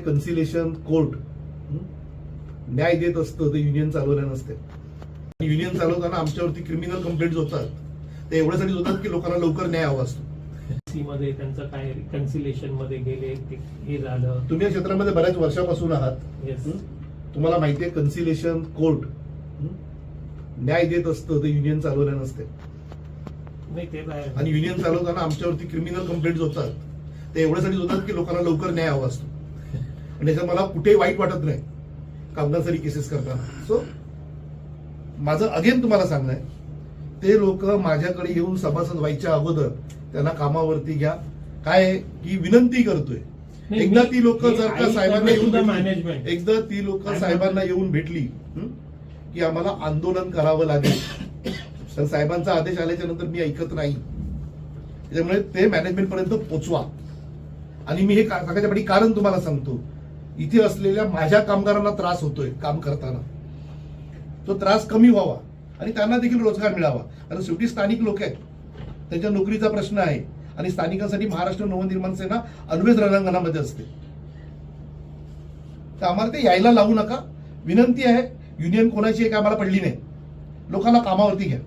कन्सिलेशन court न्याय देत असतं ते युनियन चालवल्या नसते. युनियन चालवताना आमच्यावरती क्रिमिनल कंप्लेंट्स होतात ते एवढ्यासाठी होतात की लोकांना लवकर न्याय हवा असतो. मध्ये त्यांचं काय कन्सिलेशन मध्ये गेले हे झालं. तुम्ही या क्षेत्रामध्ये बऱ्याच वर्षापासून आहात. तुम्हाला माहितीये कन्सिलेशन कोर्ट न्याय देत असतं ते युनियन चालवल्या नसते. नाही ते आणि युनियन चालवताना आमच्यावरती क्रिमिनल कंप्लेंट्स होतात ते एवढ्यासाठी होतात की लोकांना लवकर न्याय हवा असतो. आणि त्याच्यात मला कुठेही वाईट वाटत नाही कामगारसाठी केसेस करताना. सो माझं अगेन तुम्हाला सांगणं आहे, ते लोक माझ्याकडे येऊन सभासद व्हायच्या अगोदर त्यांना कामावरती घ्या. काय की विनंती करतोय, एकदा ती लोक जर का साहेबांना येऊन भेटली की आम्हाला आंदोलन करावं लागेल, तर साहेबांचा आदेश आल्याच्या नंतर मी ऐकत नाही. त्याच्यामुळे ते मॅनेजमेंट पर्यंत पोचवा. आणि मी हे सांगायच्या पाठी कारण तुम्हाला सांगतो, इथे असलेल्या माझ्या कामगारांना त्रास होतोय काम करताना, तो त्रास कमी व्हावा आणि त्यांना देखील रोजगार मिळावा. कारण शेवटी स्थानिक लोक आहेत, त्यांच्या नोकरीचा प्रश्न आहे आणि स्थानिकांसाठी महाराष्ट्र नवनिर्माण सेना अन्वेष रणांगणामध्ये असते. तर आम्हाला ते यायला लावू नका. विनंती आहे, युनियन कोणाची आहे काय आम्हाला पडली नाही, लोकांना कामावरती घ्या.